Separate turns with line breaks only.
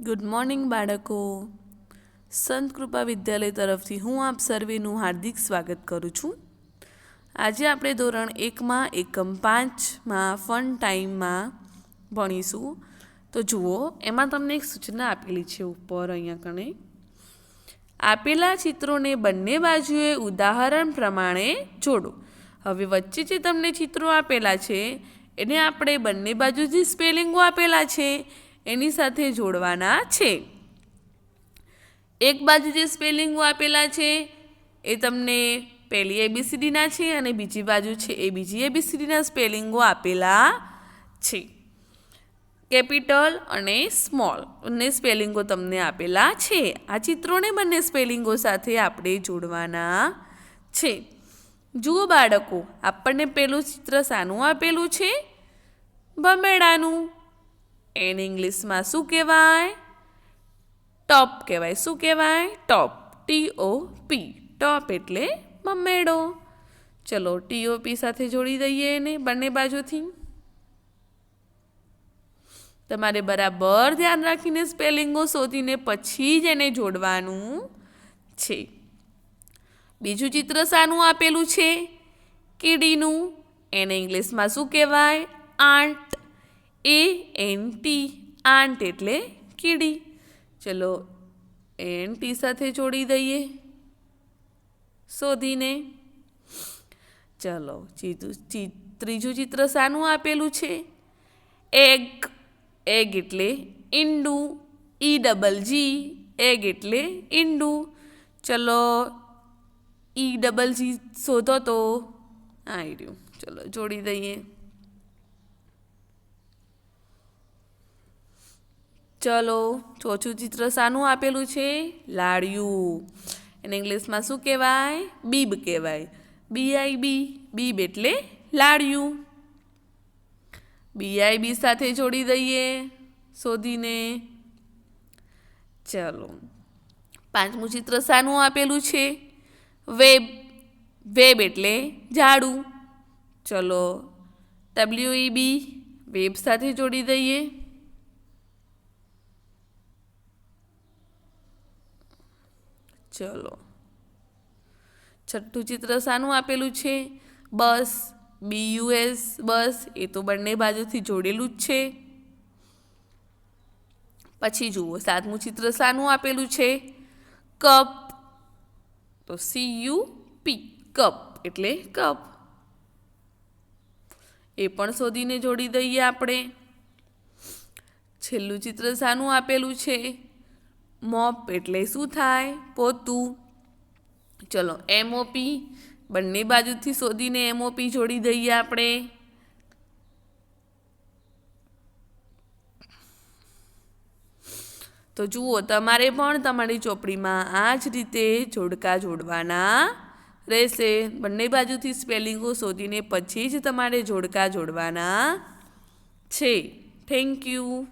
Good morning બાળકો. સંત કૃપા વિદ્યાલય તરફથી હું આપ સર્વેનું હાર્દિક સ્વાગત કરું છું. આજે આપણે ધોરણ 1માં એકમ 5માં ફન ટાઈમમાં ભણીશું. તો જુઓ, એમાં તમને એક સૂચના આપેલી છે ઉપર અહીંયા કણે. આપેલા ચિત્રોને બંને બાજુએ ઉદાહરણ પ્રમાણે જોડો. હવે વચ્ચે જે તમને ચિત્રો આપેલા છે એને આપણે બંને બાજુ જે સ્પેલિંગો આપેલા છે એની સાથે જોડવાના છે. એક બાજુ જે સ્પેલિંગો આપેલા છે એ તમને પહેલી એબીસીડીના છે અને બીજી બાજુ છે એ બીજી એબીસીડીના સ્પેલિંગો આપેલા છે. કેપિટલ અને સ્મોલ બંને સ્પેલિંગો તમને આપેલા છે. આ ચિત્રોને બંને સ્પેલિંગો સાથે આપણે જોડવાના છે. જુઓ બાળકો, આપણને પેલું ચિત્ર શાનું આપેલું છે? ભમેડાનું. એને ઇંગ્લિશમાં શું કહેવાય? ટોપ કહેવાય. શું કહેવાય? ટોપ. TOP. ટોપ એટલે ભમેડો. ચલો TOP સાથે જોડી દઈએ એને બંને બાજુથી. તમારે બરાબર ધ્યાન રાખીને સ્પેલિંગો શોધીને પછી જ એને જોડવાનું છે. બીજું ચિત્ર શાનું આપેલું છે? કીડીનું. એને ઇંગ્લિશમાં શું કહેવાય? આંટ. ANT. આંટ એટલે કીડી. ચલો ANT સાથે જોડી દઈએ શોધીને. ચલો ત્રીજું ચિત્ર શાનું આપેલું છે? એગ. એગ એટલે ઈંડું. EGG. એગ એટલે ઈંડું. ચલો EGG શોધો તો આવી રહ્યું. ચલો જોડી દઈએ. ચલો ચોથું ચિત્ર શાનું આપેલું છે? લાડ્યું. એને ઇંગ્લિશમાં શું કહેવાય? બીબ કહેવાય. BIB. બીબ એટલે લાડ્યું. BIB સાથે જોડી દઈએ શોધીને. ચલો પાંચમું ચિત્ર શાનું આપેલું છે? વેબ. વેબ એટલે ઝાડું. ચલો WEB. વેબ સાથે જોડી દઈએ. ચલો છઠ્ઠું ચિત્ર શાનું આપેલું છે? બસ. BUS. બસ. એ તો બંને બાજુથી જોડેલું જ છે. પછી જુઓ, સાતમું ચિત્ર શાનું આપેલું છે? કપ. તો CUP. કપ એટલે કપ. એ પણ શોધીને જોડી દઈએ આપણે. છેલ્લું ચિત્ર શાનું આપેલું છે? મોપ એટલે શું થાય? પોતું. ચલો MOP. બંને બાજુથી શોધીને MOP જોડી દઈએ આપણે. તો જુઓ, તમારે પણ તમારી ચોપડીમાં આ જ રીતે જોડકા જોડવાના રહેશે. બંને બાજુથી સ્પેલિંગો શોધીને પછી જ તમારે જોડકા જોડવાના છે. Thank you.